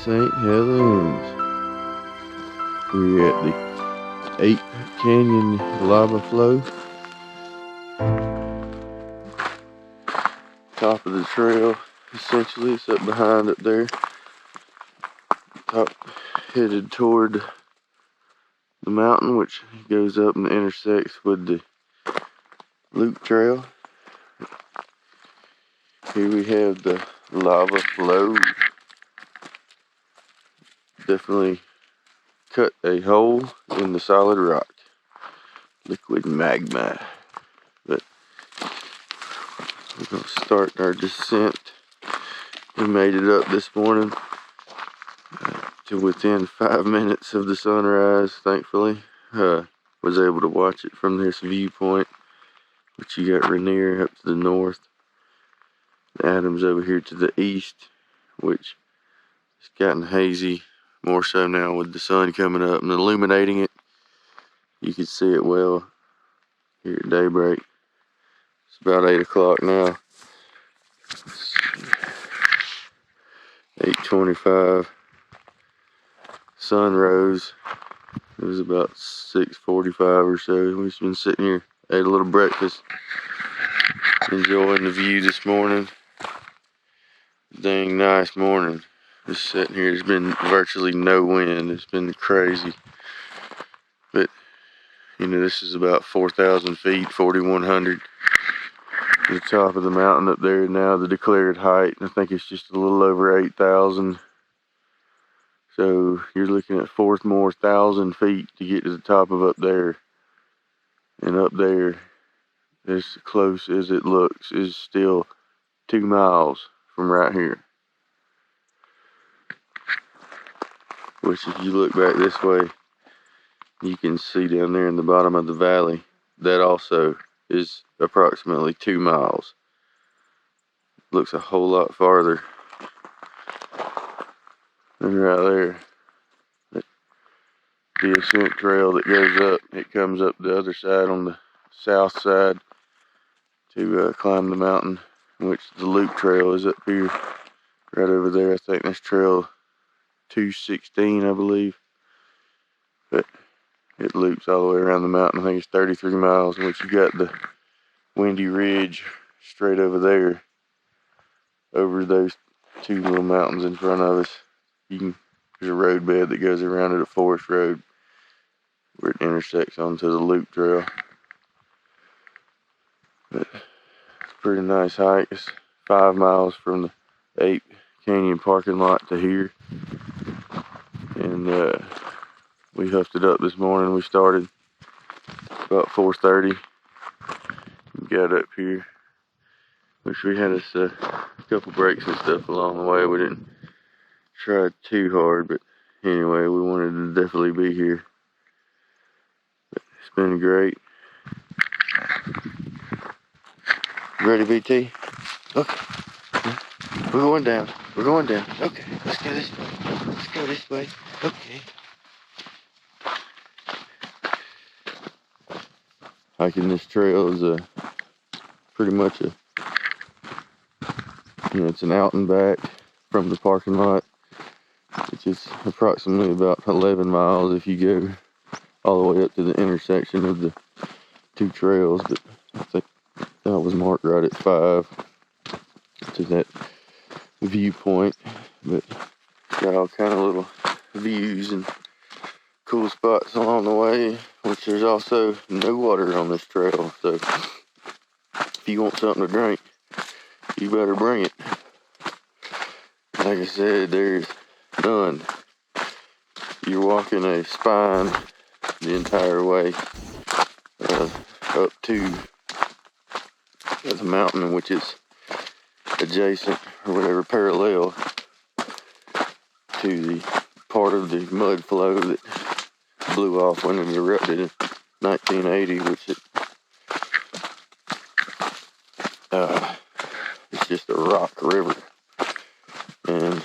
St Helens. We're at the Ape Canyon lava flow. Top of the trail, essentially, it's up behind up there. Top headed toward the mountain, which goes up and intersects with the loop trail. Here we have the lava flow. Definitely cut a hole in the solid rock. Liquid magma. But we're going to start our descent. We made it up this morning to within 5 minutes of the sunrise, thankfully. Was able to watch it from this viewpoint, which you got Rainier up to the north, Adams over here to the east, which it's gotten hazy, more so now with the sun coming up and illuminating it. You can see it well here at daybreak. It's about 8 o'clock now. 8:25. Sun rose. It was about 6:45 or so. We've been sitting here, ate a little breakfast, enjoying the view this morning. Dang nice morning. Just sitting here, there's been virtually no wind. It's been crazy. But, you know, this is about 4,000 feet, 4,100. The top of the mountain up there now, the declared height. I think it's just a little over 8,000. So you're looking at 4 more thousand feet to get to the top of up there. And up there, as close as it looks, is still 2 miles from right here. Which if you look back this way, you can see down there in the bottom of the valley, that also is approximately 2 miles. Looks a whole lot farther than right there. The ascent trail that goes up, it comes up the other side on the south side to climb the mountain, which the loop trail is up here, right over there. I think that's trail 216, I believe. But it loops all the way around the mountain. I think it's 33 miles, which you got the Windy Ridge straight over there, over those 2 little mountains in front of us. There's a roadbed that goes around it, a forest road, where it intersects onto the loop trail. But it's a pretty nice hike. It's 5 miles from the Ape Canyon parking lot to here. And we huffed it up this morning. We started about 4:30. Got up here. Wish we had us a couple breaks and stuff along the way. We didn't try too hard, but anyway, we wanted to definitely be here. But it's been great. Ready, BT? Okay. We're going down. We're going down. Okay. Let's go this way. Let's go this way. Okay. Hiking this trail is pretty much it's an out and back from the parking lot, which is approximately about 11 miles if you go all the way up to the intersection of the 2 trails. But I think that was marked right at 5 to that viewpoint. But got all kind of little views and cool spots along the way, which there's also no water on this trail. So if you want something to drink, you better bring it. Like I said, there's none. You're walking a spine the entire way up to the mountain, which is adjacent or whatever, parallel to the part of the mud flow that blew off when it erupted in 1980, which it's just a rock river. And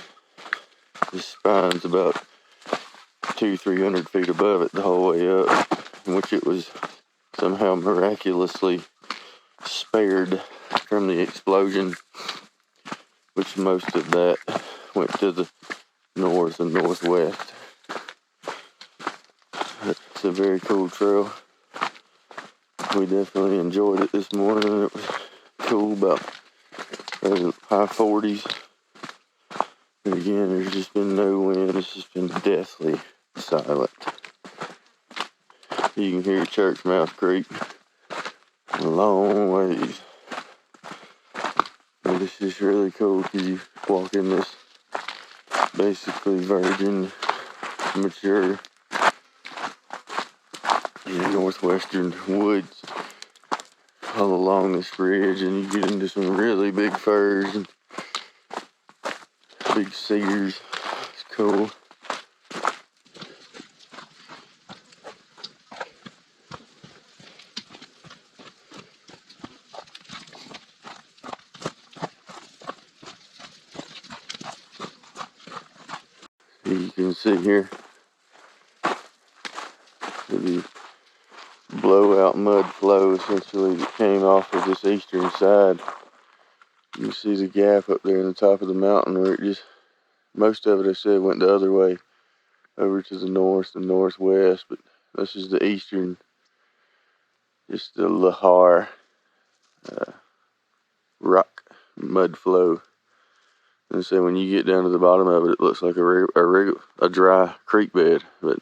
this spine's about 200-300 feet above it the whole way up, in which it was somehow miraculously spared from the explosion, which most of that went to the north and northwest. It's a very cool trail. We definitely enjoyed it this morning. It was cool, about high 40s. And again, there's just been no wind. It's just been deathly silent. You can hear Churchmouth Creek a long ways. But it's just really cool because you walk in this basically virgin, mature, northwestern woods all along this ridge, and you get into some really big firs and big cedars. It's cool. You can see here the blowout mud flow essentially that came off of this eastern side. You see the gap up there in the top of the mountain where it just, most of it I said went the other way over to the north and northwest, but this is the eastern, just the lahar rock mud flow. And so when you get down to the bottom of it, it looks like a dry creek bed, but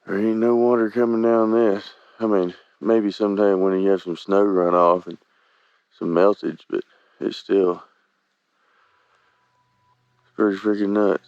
there ain't no water coming down this. I mean, maybe sometime when you have some snow runoff and some meltage, but it's still pretty freaking nuts.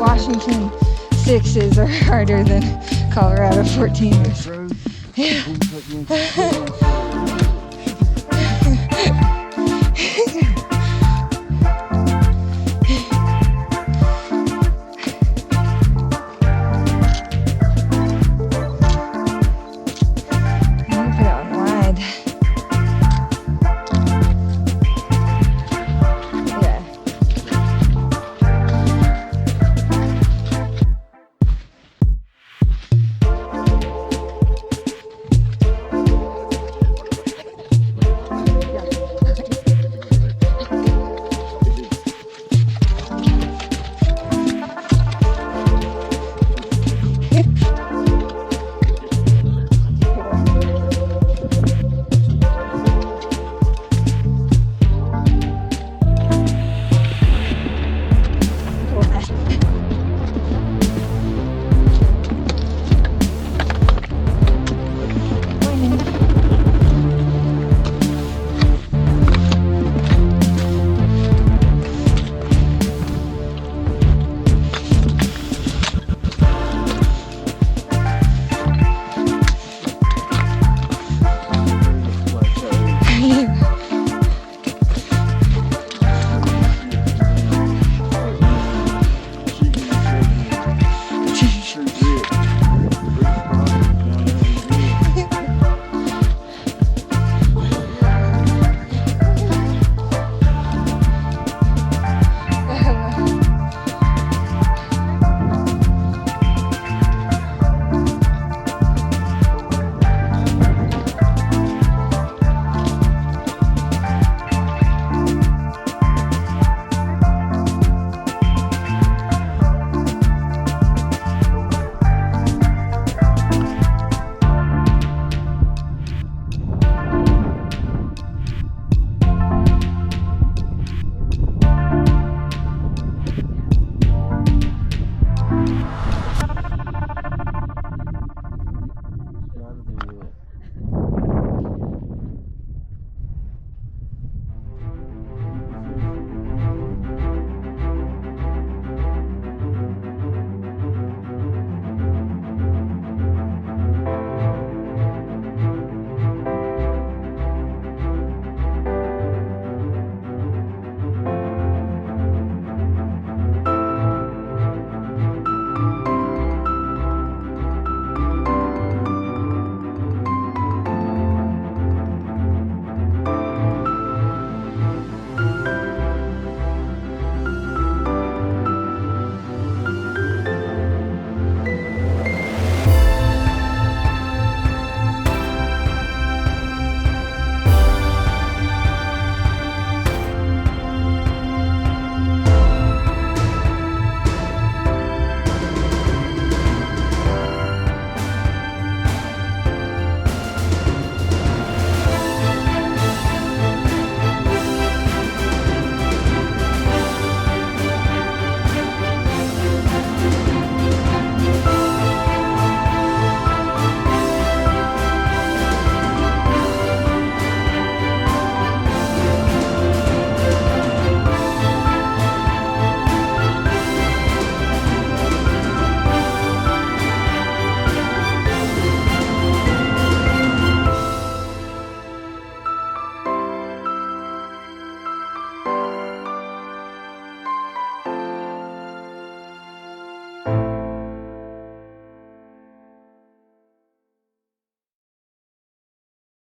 Washington 6s are harder than Colorado 14ers. Yeah.